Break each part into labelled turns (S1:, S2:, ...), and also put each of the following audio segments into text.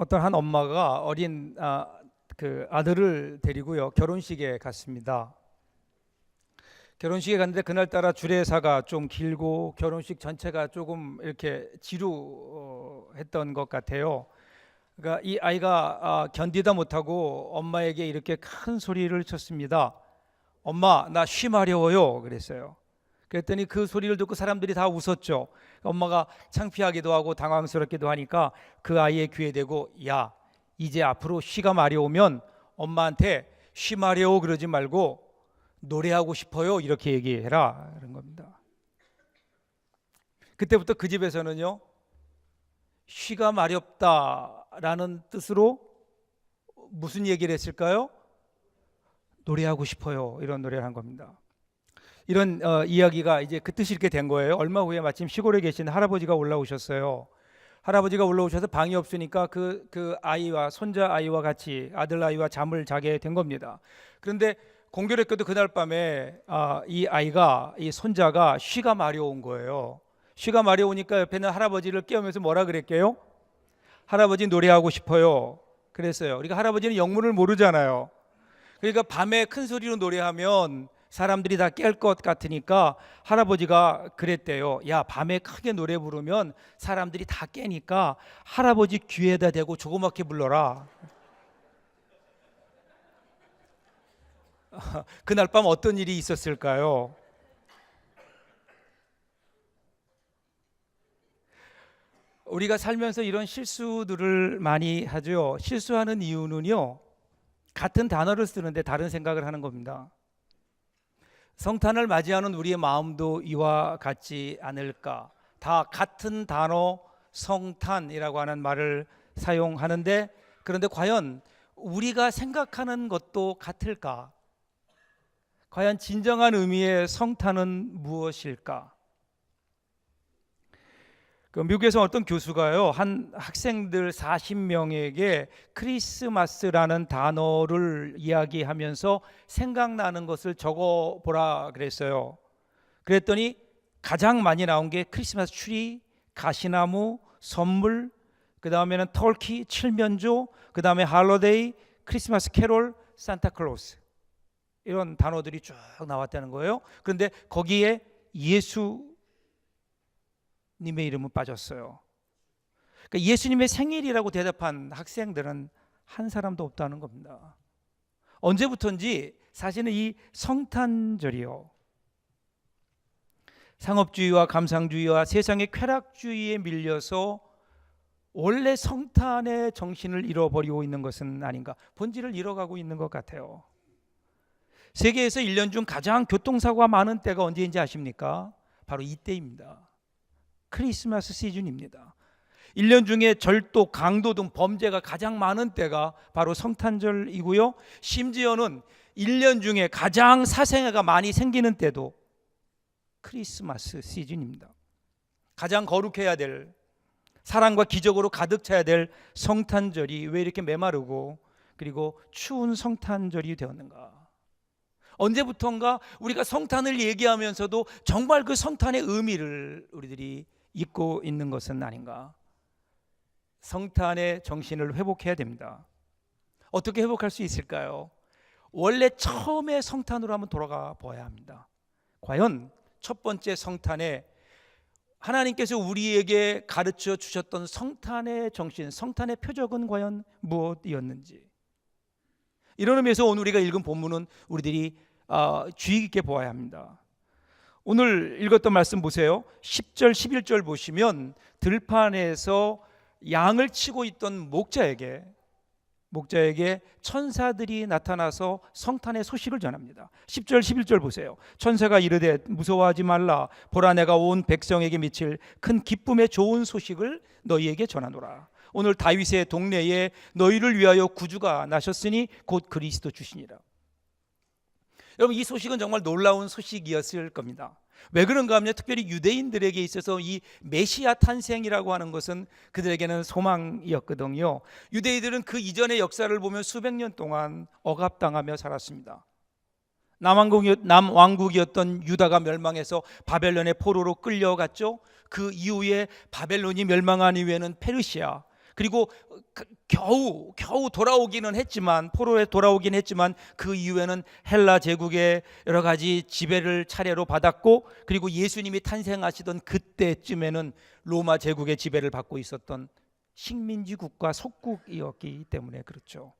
S1: 어떤 한 엄마가 어린 그 아들을 데리고요 결혼식에 갔습니다. 결혼식에 갔는데 그날따라 주례사가 좀 길고 결혼식 전체가 조금 이렇게 지루했던 것 같아요. 그러니까 이 아이가 견디다 못하고 엄마에게 이렇게 큰 소리를 쳤습니다. 엄마, 나 쉬 마려워요. 그랬어요. 그랬더니 그 소리를 듣고 사람들이 다 웃었죠. 엄마가 창피하기도 하고 당황스럽기도 하니까 그 아이의 귀에 대고, 야, 이제 앞으로 쉬가 마려우면 엄마한테 쉬 마려워 그러지 말고 노래하고 싶어요 이렇게 얘기해라 그런 겁니다. 그때부터 그 집에서는요, 쉬가 마렵다라는 뜻으로 무슨 얘기를 했을까요? 노래하고 싶어요, 이런 노래를 한 겁니다. 이런 이야기가 이제 그 뜻이 이렇게 된 거예요. 얼마 후에 마침 시골에 계신 할아버지가 올라오셨어요. 할아버지가 올라오셔서 방이 없으니까 그 아이와 손자 아이와 같이 아들 아이와 잠을 자게 된 겁니다. 그런데 공교롭게도 그날 밤에 이 아이가, 이 손자가 쉬가 마려운 거예요. 쉬가 마려우니까 옆에 있는 할아버지를 깨우면서 뭐라 그랬게요? 할아버지 노래하고 싶어요 그랬어요. 그러니까 할아버지는 영문을 모르잖아요. 그러니까 밤에 큰 소리로 노래하면 사람들이 다 깰 것 같으니까 할아버지가 그랬대요. 야, 밤에 크게 노래 부르면 사람들이 다 깨니까 할아버지 귀에다 대고 조그맣게 불러라. 그날 밤 어떤 일이 있었을까요? 우리가 살면서 이런 실수들을 많이 하죠. 실수하는 이유는요, 같은 단어를 쓰는데 다른 생각을 하는 겁니다. 성탄을 맞이하는 우리의 마음도 이와 같지 않을까? 다 같은 단어 성탄이라고 하는 말을 사용하는데, 그런데 과연 우리가 생각하는 것도 같을까? 과연 진정한 의미의 성탄은 무엇일까? 그 미국에서 어떤 교수가요, 한 학생들 40명에게 크리스마스라는 단어를 이야기하면서 생각나는 것을 적어보라 그랬어요. 그랬더니 가장 많이 나온 게 크리스마스 트리, 가시나무, 선물, 그 다음에는 터키, 칠면조, 그 다음에 할로데이, 크리스마스 캐롤, 산타클로스, 이런 단어들이 쭉 나왔다는 거예요. 그런데 거기에 예수 님의 이름은 빠졌어요. 그러니까 예수님의 생일이라고 대답한 학생들은 한 사람도 없다는 겁니다. 언제부턴지 사실은 이 성탄절이요, 상업주의와 감상주의와 세상의 쾌락주의에 밀려서 원래 성탄의 정신을 잃어버리고 있는 것은 아닌가, 본질을 잃어가고 있는 것 같아요. 세계에서 1년 중 가장 교통사고가 많은 때가 언제인지 아십니까? 바로 이때입니다. 크리스마스 시즌입니다. 1년 중에 절도, 강도 등 범죄가 가장 많은 때가 바로 성탄절이고요. 심지어는 1년 중에 가장 사생아가 많이 생기는 때도 크리스마스 시즌입니다. 가장 거룩해야 될, 사랑과 기적으로 가득 차야 될 성탄절이 왜 이렇게 메마르고 그리고 추운 성탄절이 되었는가? 언제부턴가 우리가 성탄을 얘기하면서도 정말 그 성탄의 의미를 우리들이 잊고 있는 것은 아닌가? 성탄의 정신을 회복해야 됩니다. 어떻게 회복할 수 있을까요? 원래 처음에 성탄으로 한번 돌아가 보아야 합니다. 과연 첫 번째 성탄에 하나님께서 우리에게 가르쳐 주셨던 성탄의 정신, 성탄의 표적은 과연 무엇이었는지, 이런 의미에서 오늘 우리가 읽은 본문은 우리들이 주의 깊게 보아야 합니다. 오늘 읽었던 말씀 보세요. 10절 11절 보시면 들판에서 양을 치고 있던 목자에게 천사들이 나타나서 성탄의 소식을 전합니다. 10절 11절 보세요. 천사가 이르되 무서워하지 말라, 보라 내가 온 백성에게 미칠 큰 기쁨의 좋은 소식을 너희에게 전하노라. 오늘 다윗의 동네에 너희를 위하여 구주가 나셨으니 곧 그리스도 주시니라. 여러분, 이 소식은 정말 놀라운 소식이었을 겁니다. 왜 그런가 하면 특별히 유대인들에게 있어서 이 메시아 탄생이라고 하는 것은 그들에게는 소망이었거든요. 유대인들은 그 이전의 역사를 보면 수백 년 동안 억압당하며 살았습니다. 남왕국이었던 유다가 멸망해서 바벨론의 포로로 끌려갔죠. 그 이후에 바벨론이 멸망한 이후에는 페르시아, 그리고 겨우 돌아오기는 했지만, 포로에 돌아오긴 했지만 그 이후에는 헬라 제국의 여러 가지 지배를 차례로 받았고, 그리고 예수님이 탄생하시던 그때쯤에는 로마 제국의 지배를 받고 있었던 식민지 국가 속국이었기 때문에 그렇죠.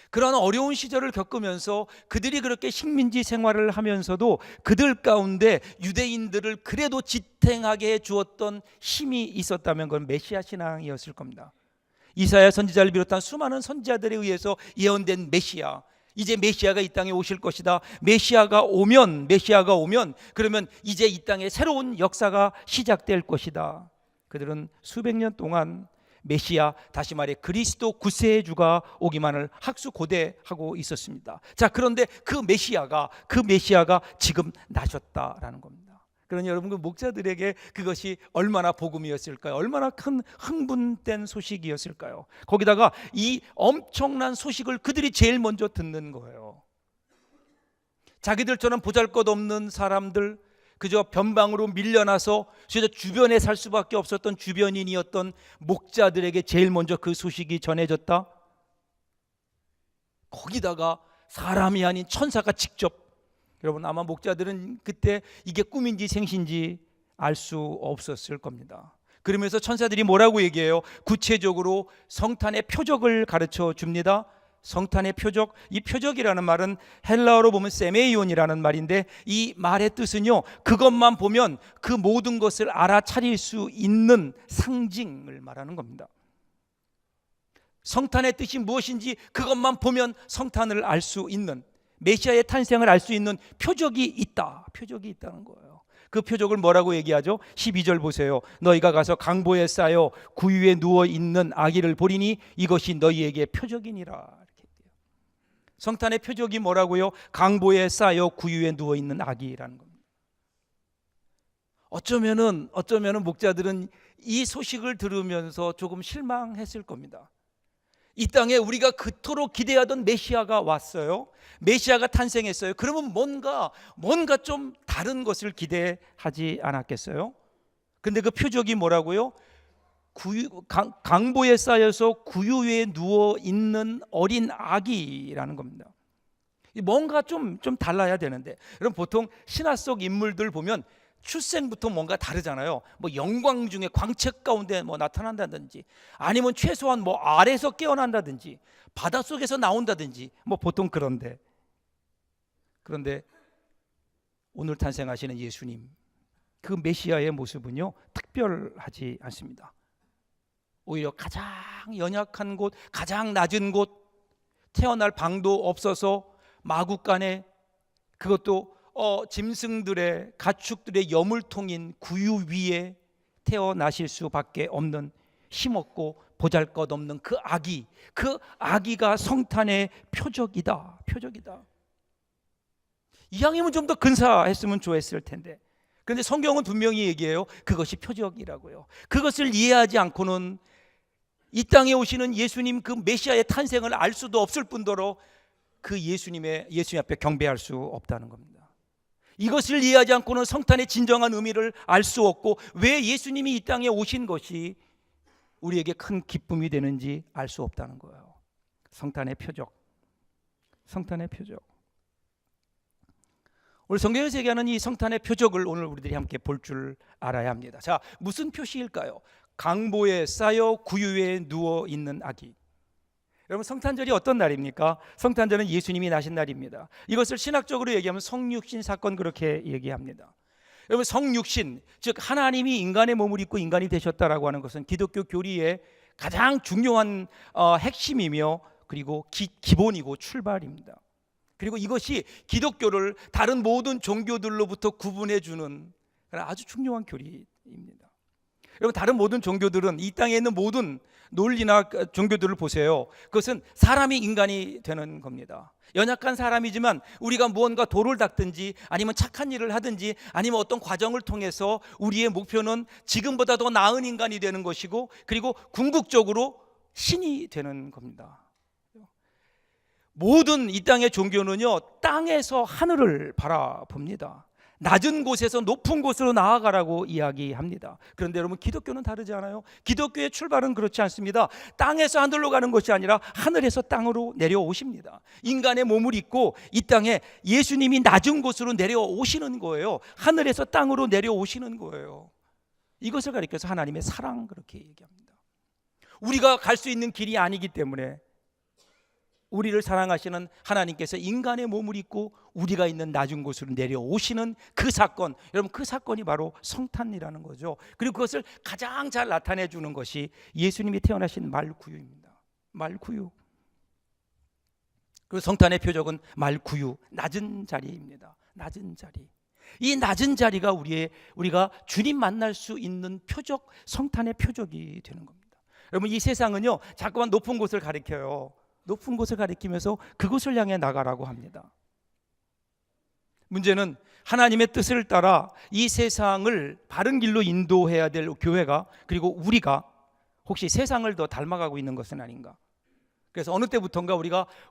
S1: 그런 어려운 시절을 겪으면서 그들이 그렇게 식민지 생활을 하면서도 그들 가운데 유대인들을 그래도 지탱하게 해 주었던 힘이 있었다면 그건 메시아 신앙이었을 겁니다. 이사야 선지자를 비롯한 수많은 선지자들에 의해서 예언된 메시아, 이제 메시아가 이 땅에 오실 것이다. 메시아가 오면 그러면 이제 이 땅에 새로운 역사가 시작될 것이다. 그들은 수백 년 동안 메시아, 다시 말해 그리스도 구세주가 오기만을 학수고대하고 있었습니다. 자, 그런데 그 메시아가 지금 나셨다라는 겁니다. 그러니 여러분, 그 목자들에게 그것이 얼마나 복음이었을까요? 얼마나 큰 흥분된 소식이었을까요? 거기다가 이 엄청난 소식을 그들이 제일 먼저 듣는 거예요. 자기들처럼 보잘것없는 사람들, 그저 변방으로 밀려나서 주변에 살 수밖에 없었던 주변인이었던 목자들에게 제일 먼저 그 소식이 전해졌다. 거기다가 사람이 아닌 천사가 직접, 여러분 아마 목자들은 그때 이게 꿈인지 생신지 알 수 없었을 겁니다. 그러면서 천사들이 뭐라고 얘기해요? 구체적으로 성탄의 표적을 가르쳐 줍니다. 성탄의 표적, 이 표적이라는 말은 헬라어로 보면 세메이온이라는 말인데, 이 말의 뜻은요, 그것만 보면 그 모든 것을 알아차릴 수 있는 상징을 말하는 겁니다. 성탄의 뜻이 무엇인지 그것만 보면 성탄을 알 수 있는, 메시아의 탄생을 알 수 있는 표적이 있다는 거예요. 그 표적을 뭐라고 얘기하죠? 12절 보세요. 너희가 가서 강보에 쌓여 구유에 누워 있는 아기를 보리니 이것이 너희에게 표적이니라. 성탄의 표적이 뭐라고요? 강보에 쌓여 구유에 누워 있는 아기라는 겁니다. 어쩌면은 목자들은 이 소식을 들으면서 조금 실망했을 겁니다. 이 땅에 우리가 그토록 기대하던 메시아가 왔어요. 메시아가 탄생했어요. 그러면 뭔가 좀 다른 것을 기대하지 않았겠어요? 근데 그 표적이 뭐라고요? 강보에 쌓여서 구유 위에 누워 있는 어린 아기라는 겁니다. 뭔가 좀 달라야 되는데, 여러분 보통 신화 속 인물들 보면 출생부터 뭔가 다르잖아요. 뭐 영광 중에 광채 가운데 뭐 나타난다든지, 아니면 최소한 뭐 아래에서 깨어난다든지, 바닷속에서 나온다든지, 뭐 보통 그런데 오늘 탄생하시는 예수님, 그 메시아의 모습은요 특별하지 않습니다. 오히려 가장 연약한 곳, 가장 낮은 곳, 태어날 방도 없어서 마구간에, 그것도 짐승들의, 가축들의 여물통인 구유 위에 태어나실 수밖에 없는, 힘없고 보잘것없는 그 아기가 성탄의 표적이다. 이왕이면 좀 더 근사했으면 좋았을 텐데, 그런데 성경은 분명히 얘기해요. 그것이 표적이라고요. 그것을 이해하지 않고는 이 땅에 오시는 예수님, 그 메시아의 탄생을 알 수도 없을 뿐더러 그 예수님 앞에 경배할 수 없다는 겁니다. 이것을 이해하지 않고는 성탄의 진정한 의미를 알 수 없고, 왜 예수님이 이 땅에 오신 것이 우리에게 큰 기쁨이 되는지 알 수 없다는 거예요. 성탄의 표적. 오늘 성경에서 얘기하는 이 성탄의 표적을 오늘 우리들이 함께 볼 줄 알아야 합니다. 자, 무슨 표시일까요? 강보에 쌓여 구유에 누워 있는 아기. 여러분, 성탄절이 어떤 날입니까? 성탄절은 예수님이 나신 날입니다. 이것을 신학적으로 얘기하면 성육신 사건, 그렇게 얘기합니다. 여러분, 성육신, 즉 하나님이 인간의 몸을 입고 인간이 되셨다라고 하는 것은 기독교 교리의 가장 중요한 핵심이며, 그리고 기본이고 출발입니다. 그리고 이것이 기독교를 다른 모든 종교들로부터 구분해 주는 아주 중요한 교리입니다. 여러분, 다른 모든 종교들은, 이 땅에 있는 모든 논리나 종교들을 보세요. 그것은 사람이 인간이 되는 겁니다. 연약한 사람이지만 우리가 무언가 돌을 닦든지, 아니면 착한 일을 하든지, 아니면 어떤 과정을 통해서 우리의 목표는 지금보다 더 나은 인간이 되는 것이고, 그리고 궁극적으로 신이 되는 겁니다. 모든 이 땅의 종교는요, 땅에서 하늘을 바라봅니다. 낮은 곳에서 높은 곳으로 나아가라고 이야기합니다. 그런데 여러분, 기독교는 다르지 않아요? 기독교의 출발은 그렇지 않습니다. 땅에서 하늘로 가는 것이 아니라 하늘에서 땅으로 내려오십니다. 인간의 몸을 입고 이 땅에 예수님이 낮은 곳으로 내려오시는 거예요. 하늘에서 땅으로 내려오시는 거예요. 이것을 가리켜서 하나님의 사랑, 그렇게 얘기합니다. 우리가 갈 수 있는 길이 아니기 때문에 우리를 사랑하시는 하나님께서 인간의 몸을 입고 우리가 있는 낮은 곳으로 내려오시는 그 사건, 여러분, 그 사건이 바로 성탄이라는 거죠. 그리고 그것을 가장 잘 나타내 주는 것이 예수님이 태어나신 말구유입니다. 말구유. 그리고 성탄의 표적은 말구유, 낮은 자리입니다. 낮은 자리. 이 낮은 자리가 우리가 주님 만날 수 있는 표적, 성탄의 표적이 되는 겁니다. 여러분, 이 세상은요, 자꾸만 높은 곳을 가리켜요. 높은 곳을 가리키면서 그곳을 향해 나가라고 합니다. 문제는 하나님의 뜻을 따라 이 세상을 바른 길로 인도해야 될 교회가, 그리고 우리가 혹시 세상을 더 닮아가고 있는 것은 아닌가? 그래서 어느 때부턴가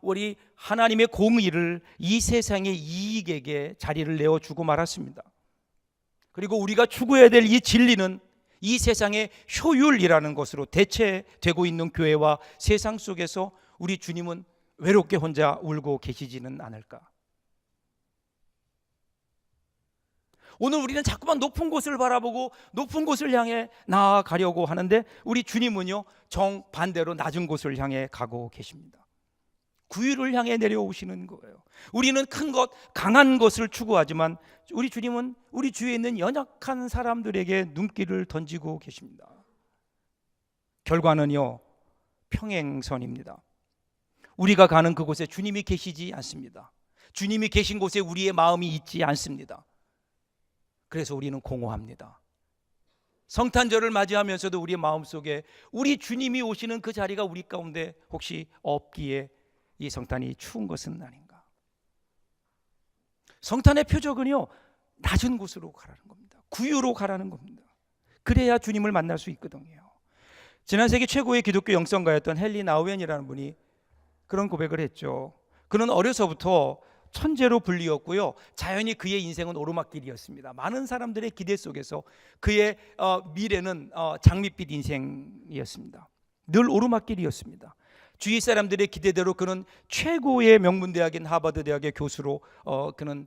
S1: 우리 하나님의 공의를 이 세상의 이익에게 자리를 내어주고 말았습니다. 그리고 우리가 추구해야 될 이 진리는 이 세상의 효율이라는 것으로 대체되고 있는 교회와 세상 속에서 우리 주님은 외롭게 혼자 울고 계시지는 않을까? 오늘 우리는 자꾸만 높은 곳을 바라보고 높은 곳을 향해 나아가려고 하는데, 우리 주님은요, 정반대로 낮은 곳을 향해 가고 계십니다. 구유를 향해 내려오시는 거예요. 우리는 큰 것, 강한 것을 추구하지만 우리 주님은 우리 주위에 있는 연약한 사람들에게 눈길을 던지고 계십니다. 결과는요, 평행선입니다. 우리가 가는 그곳에 주님이 계시지 않습니다. 주님이 계신 곳에 우리의 마음이 있지 않습니다. 그래서 우리는 공허합니다. 성탄절을 맞이하면서도 우리의 마음속에 우리 주님이 오시는 그 자리가 우리 가운데 혹시 없기에 이 성탄이 추운 것은 아닌가? 성탄의 표적은요, 낮은 곳으로 가라는 겁니다. 구유로 가라는 겁니다. 그래야 주님을 만날 수 있거든요. 지난 세기 최고의 기독교 영성가였던 헨리 나우엔이라는 분이 그런 고백을 했죠. 그는 어려서부터 천재로 불리었고요, 자연히 그의 인생은 오르막길이었습니다. 많은 사람들의 기대 속에서 그의 미래는 장밋빛 인생이었습니다. 늘 오르막길이었습니다. 주위 사람들의 기대대로 그는 최고의 명문대학인 하버드 대학의 교수로 그는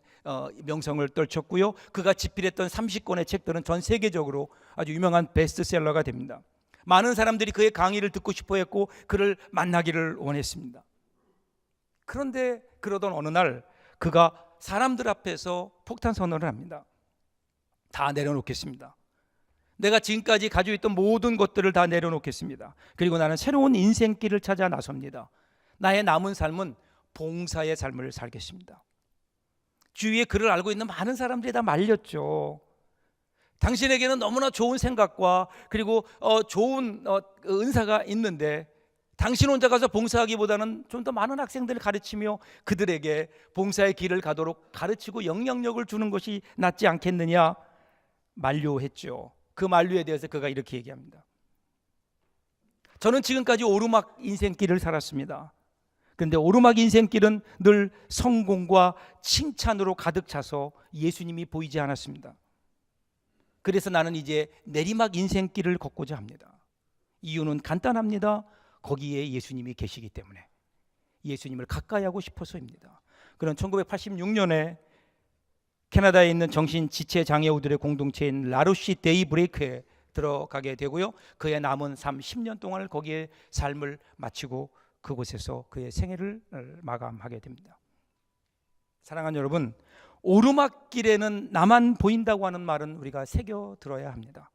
S1: 명성을 떨쳤고요, 그가 집필했던 30권의 책들은 전 세계적으로 아주 유명한 베스트셀러가 됩니다. 많은 사람들이 그의 강의를 듣고 싶어 했고 그를 만나기를 원했습니다. 그런데 그러던 어느 날 그가 사람들 앞에서 폭탄 선언을 합니다. 다 내려놓겠습니다. 내가 지금까지 가지고 있던 모든 것들을 다 내려놓겠습니다. 그리고 나는 새로운 인생길을 찾아 나섭니다. 나의 남은 삶은 봉사의 삶을 살겠습니다. 주위에 그를 알고 있는 많은 사람들이 다 말렸죠. 당신에게는 너무나 좋은 생각과 그리고 좋은 은사가 있는데 당신 혼자 가서 봉사하기보다는 좀 더 많은 학생들을 가르치며 그들에게 봉사의 길을 가도록 가르치고 영향력을 주는 것이 낫지 않겠느냐 만류했죠. 그 만류에 대해서 그가 이렇게 얘기합니다. 저는 지금까지 오르막 인생길을 살았습니다. 그런데 오르막 인생길은 늘 성공과 칭찬으로 가득 차서 예수님이 보이지 않았습니다. 그래서 나는 이제 내리막 인생길을 걷고자 합니다. 이유는 간단합니다. 거기에 예수님이 계시기 때문에, 예수님을 가까이 하고 싶어서입니다. 그는 1986년에 캐나다에 있는 정신 지체 장애우들의 공동체인 라루시 데이브레이크에 들어가게 되고요, 그의 남은 10년 동안을 거기에 삶을 마치고 그곳에서 그의 생애를 마감하게 됩니다. 사랑하는 여러분, 오르막길에는 나만 보인다고 하는 말은 우리가 새겨 들어야 합니다.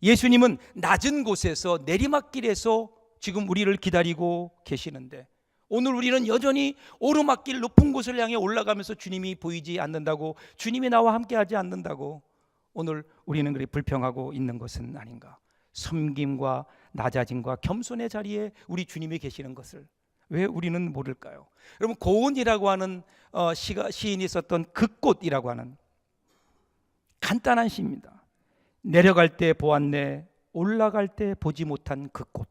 S1: 예수님은 낮은 곳에서 내리막길에서 지금 우리를 기다리고 계시는데, 오늘 우리는 여전히 오르막길 높은 곳을 향해 올라가면서 주님이 보이지 않는다고, 주님이 나와 함께하지 않는다고 오늘 우리는 그리 불평하고 있는 것은 아닌가? 섬김과 낮아짐과 겸손의 자리에 우리 주님이 계시는 것을 왜 우리는 모를까요? 여러분, 고은이라고 하는 시인이 썼던 그 꽃이라고 하는 간단한 시입니다. 내려갈 때 보았네, 올라갈 때 보지 못한 그 꽃.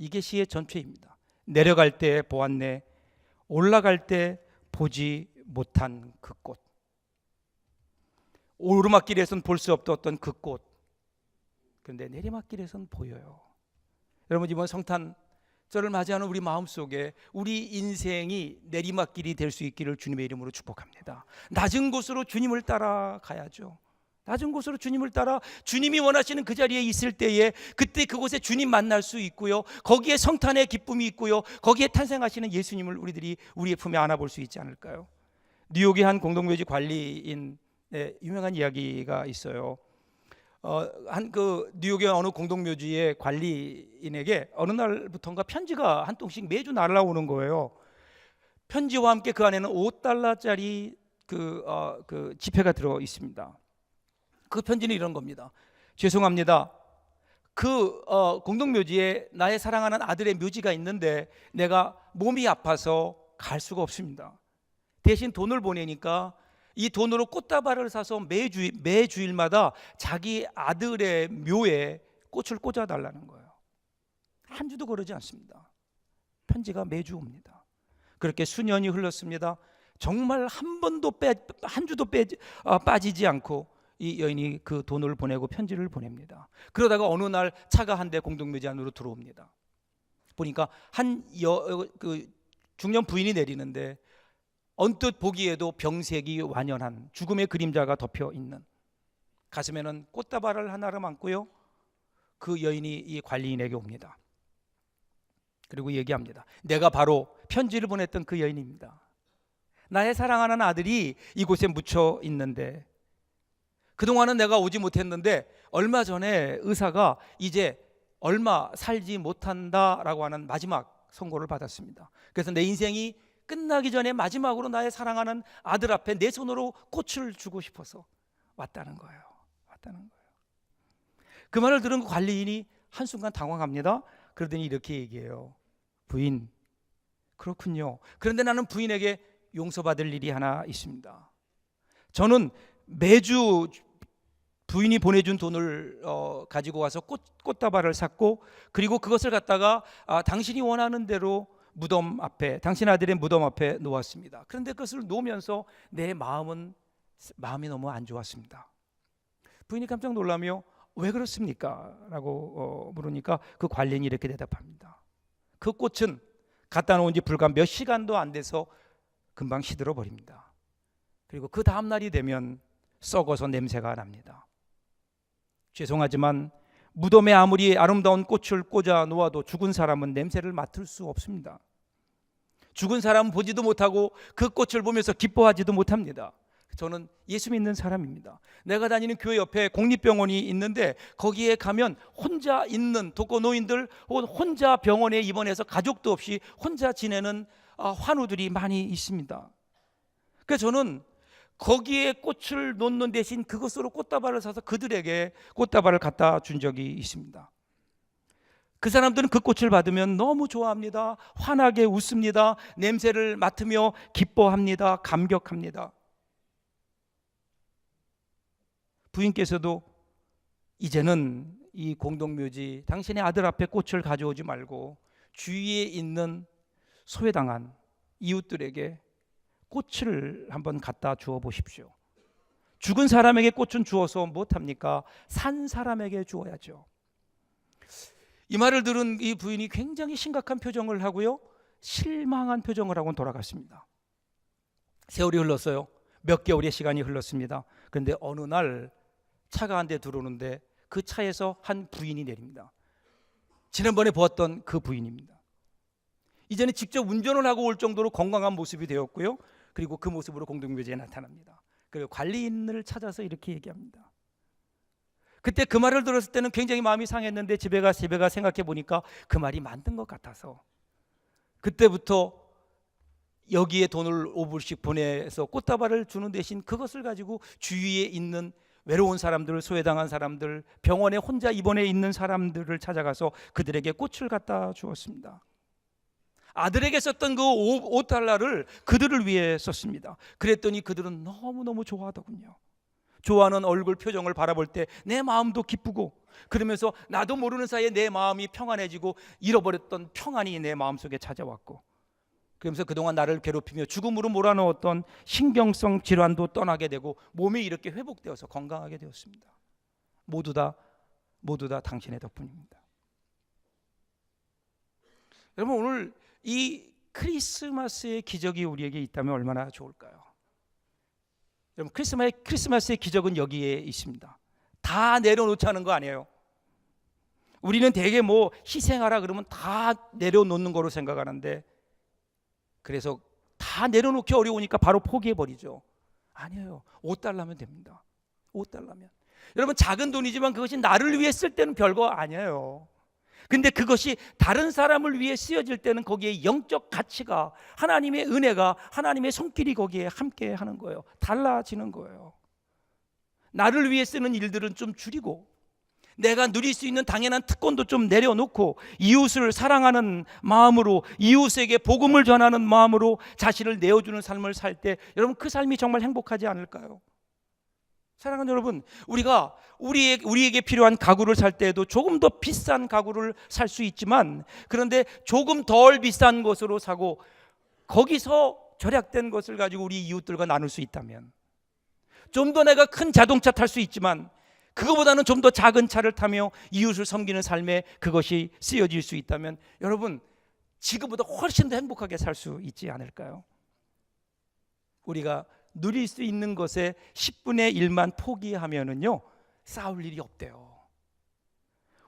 S1: 이게 시의 전체입니다. 내려갈 때 보았네, 올라갈 때 보지 못한 그 꽃. 오르막길에서는 볼 수 없던 그 꽃, 그런데 내리막길에서는 보여요. 여러분, 이번 성탄 저를 맞이하는 우리 마음속에 우리 인생이 내리막길이 될 수 있기를 주님의 이름으로 축복합니다. 낮은 곳으로 주님을 따라가야죠. 낮은 곳으로 주님을 따라 주님이 원하시는 그 자리에 있을 때에 그때 그곳에 주님 만날 수 있고요, 거기에 성탄의 기쁨이 있고요, 거기에 탄생하시는 예수님을 우리들이 우리의 품에 안아볼 수 있지 않을까요? 뉴욕의 한 공동묘지 관리인의 유명한 이야기가 있어요. 뉴욕의 어느 공동묘지의 관리인에게 어느 날부터인가 편지가 한 통씩 매주 날아오는 거예요. 편지와 함께 그 안에는 $5짜리 그 지폐가 들어 있습니다. 그 편지는 이런 겁니다. 죄송합니다. 공동묘지에 나의 사랑하는 아들의 묘지가 있는데 내가 몸이 아파서 갈 수가 없습니다. 대신 돈을 보내니까 이 돈으로 꽃다발을 사서 매주일마다 자기 아들의 묘에 꽃을 꽂아달라는 거예요. 한 주도 거르지 않습니다. 편지가 매주 옵니다. 그렇게 수년이 흘렀습니다. 정말 한 주도 빠지지 않고 이 여인이 그 돈을 보내고 편지를 보냅니다. 그러다가 어느 날 차가 한 대 공동묘지 안으로 들어옵니다. 보니까 중년 부인이 내리는데 언뜻 보기에도 병색이 완연한 죽음의 그림자가 덮여 있는, 가슴에는 꽃다발을 하나를 안고요, 그 여인이 이 관리인에게 옵니다. 그리고 얘기합니다. 내가 바로 편지를 보냈던 그 여인입니다. 나의 사랑하는 아들이 이곳에 묻혀 있는데 그동안은 내가 오지 못했는데 얼마 전에 의사가 이제 얼마 살지 못한다라고 하는 마지막 선고를 받았습니다. 그래서 내 인생이 끝나기 전에 마지막으로 나의 사랑하는 아들 앞에 내 손으로 꽃을 주고 싶어서 왔다는 거예요. 그 말을 들은 그 관리인이 한순간 당황합니다. 그러더니 이렇게 얘기해요. 부인, 그렇군요. 그런데 나는 부인에게 용서받을 일이 하나 있습니다. 저는 매주 부인이 보내준 돈을 가지고 와서 꽃다발을 샀고, 그리고 그것을 갖다가 당신이 원하는 대로 무덤 앞에, 당신 아들의 무덤 앞에 놓았습니다. 그런데 그것을 놓으면서 내 마음이 너무 안 좋았습니다. 부인이 깜짝 놀라며 왜 그렇습니까? 라고 물으니까 그 관리인이 이렇게 대답합니다. 그 꽃은 갖다 놓은 지 불과 몇 시간도 안 돼서 금방 시들어 버립니다. 그리고 그 다음 날이 되면 썩어서 냄새가 납니다. 죄송하지만 무덤에 아무리 아름다운 꽃을 꽂아 놓아도 죽은 사람은 냄새를 맡을 수 없습니다. 죽은 사람은 보지도 못하고 그 꽃을 보면서 기뻐하지도 못합니다. 저는 예수 믿는 사람입니다. 내가 다니는 교회 옆에 공립병원이 있는데 거기에 가면 혼자 있는 독거노인들 혹은 혼자 병원에 입원해서 가족도 없이 혼자 지내는 환우들이 많이 있습니다. 그래서 저는 거기에 꽃을 놓는 대신 그것으로 꽃다발을 사서 그들에게 꽃다발을 갖다 준 적이 있습니다. 그 사람들은 그 꽃을 받으면 너무 좋아합니다. 환하게 웃습니다. 냄새를 맡으며 기뻐합니다. 감격합니다. 부인께서도 이제는 이 공동묘지 당신의 아들 앞에 꽃을 가져오지 말고 주위에 있는 소외당한 이웃들에게 꽃을 한번 갖다 주어 보십시오. 죽은 사람에게 꽃은 주어서 못합니까? 산 사람에게 주어야죠. 이 말을 들은 이 부인이 굉장히 심각한 표정을 하고요, 실망한 표정을 하고 돌아갔습니다. 세월이 흘렀어요. 몇 개월의 시간이 흘렀습니다. 그런데 어느 날 차가 한 대 들어오는데 그 차에서 한 부인이 내립니다. 지난번에 보았던 그 부인입니다. 이제는 직접 운전을 하고 올 정도로 건강한 모습이 되었고요, 그리고 그 모습으로 공동묘지에 나타납니다. 그리고 관리인을 찾아서 이렇게 얘기합니다. 그때 그 말을 들었을 때는 굉장히 마음이 상했는데 집에 가 생각해 보니까 그 말이 맞는 것 같아서 그때부터 여기에 돈을 5불씩 보내서 꽃다발을 주는 대신 그것을 가지고 주위에 있는 외로운 사람들, 소외당한 사람들, 병원에 혼자 입원해 있는 사람들을 찾아가서 그들에게 꽃을 갖다 주었습니다. 아들에게 썼던 그 $5를 그들을 위해 썼습니다. 그랬더니 그들은 너무너무 좋아하더군요. 좋아하는 얼굴 표정을 바라볼 때 내 마음도 기쁘고, 그러면서 나도 모르는 사이에 내 마음이 평안해지고 잃어버렸던 평안이 내 마음속에 찾아왔고, 그러면서 그동안 나를 괴롭히며 죽음으로 몰아넣었던 신경성 질환도 떠나게 되고 몸이 이렇게 회복되어서 건강하게 되었습니다. 모두 다 당신의 덕분입니다. 여러분, 오늘 이 크리스마스의 기적이 우리에게 있다면 얼마나 좋을까요? 여러분, 크리스마스의 기적은 여기에 있습니다. 다 내려놓자는 거 아니에요. 우리는 대개 뭐 희생하라 그러면 다 내려놓는 거로 생각하는데, 그래서 다 내려놓기 어려우니까 바로 포기해버리죠. 아니에요. 5달러면 됩니다. 5달러면. 여러분, 작은 돈이지만 그것이 나를 위해 쓸 때는 별거 아니에요. 근데 그것이 다른 사람을 위해 쓰여질 때는 거기에 영적 가치가, 하나님의 은혜가, 하나님의 손길이 거기에 함께 하는 거예요. 달라지는 거예요. 나를 위해 쓰는 일들은 좀 줄이고, 내가 누릴 수 있는 당연한 특권도 좀 내려놓고, 이웃을 사랑하는 마음으로, 이웃에게 복음을 전하는 마음으로 자신을 내어주는 삶을 살 때 여러분, 그 삶이 정말 행복하지 않을까요? 사랑하는 여러분, 우리가 우리에게 필요한 가구를 살 때에도 조금 더 비싼 가구를 살 수 있지만, 그런데 조금 덜 비싼 것으로 사고 거기서 절약된 것을 가지고 우리 이웃들과 나눌 수 있다면, 좀 더 내가 큰 자동차 탈 수 있지만 그거보다는 좀 더 작은 차를 타며 이웃을 섬기는 삶에 그것이 쓰여질 수 있다면, 여러분, 지금보다 훨씬 더 행복하게 살 수 있지 않을까요? 우리가 누릴 수 있는 것에 10분의 1만 포기하면은요, 싸울 일이 없대요.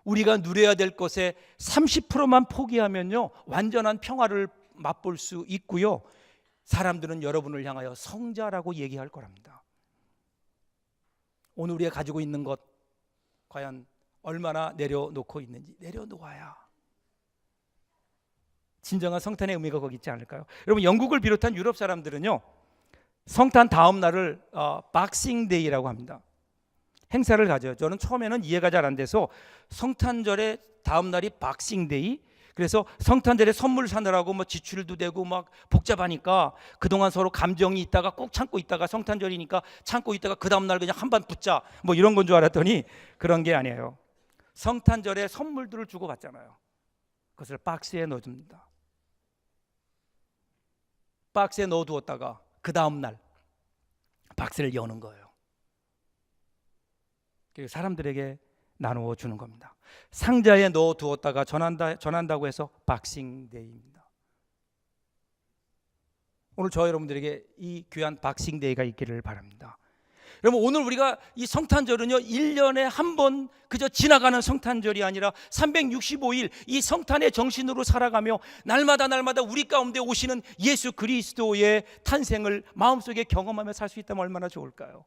S1: 우리가 누려야 될 것에 30%만 포기하면요, 완전한 평화를 맛볼 수 있고요, 사람들은 여러분을 향하여 성자라고 얘기할 거랍니다. 오늘 우리가 가지고 있는 것 과연 얼마나 내려놓고 있는지, 내려놓아야 진정한 성탄의 의미가 거기 있지 않을까요? 여러분, 영국을 비롯한 유럽 사람들은요, 성탄 다음 날을 박싱데이라고 합니다. 행사를 가져요. 저는 처음에는 이해가 잘 안 돼서 성탄절의 다음 날이 박싱데이, 그래서 성탄절에 선물 사느라고 뭐 지출도 되고 막 복잡하니까 그동안 서로 감정이 있다가 꼭 참고 있다가 성탄절이니까 참고 있다가 그 다음 날 그냥 한반 붙자, 뭐 이런 건 줄 알았더니 그런 게 아니에요. 성탄절에 선물들을 주고 받잖아요. 그것을 박스에 넣어줍니다. 박스에 넣어두었다가 그 다음 날 박스를 여는 거예요. 그리고 사람들에게 나누어 주는 겁니다. 상자에 넣어두었다가 전한다고 해서 박싱데이입니다. 오늘 저 여러분들에게 이 귀한 박싱데이가 있기를 바랍니다. 여러분, 오늘 우리가 이 성탄절은요, 1년에 한 번 그저 지나가는 성탄절이 아니라 365일 이 성탄의 정신으로 살아가며 날마다 우리 가운데 오시는 예수 그리스도의 탄생을 마음속에 경험하며 살 수 있다면 얼마나 좋을까요?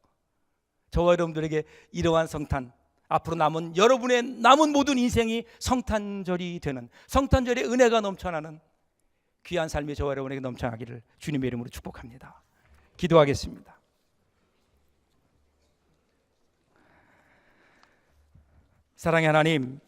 S1: 저와 여러분들에게 이러한 성탄, 앞으로 여러분의 남은 모든 인생이 성탄절이 되는, 성탄절의 은혜가 넘쳐나는 귀한 삶이 저와 여러분에게 넘쳐나기를 주님의 이름으로 축복합니다. 기도하겠습니다. 사랑의 하나님,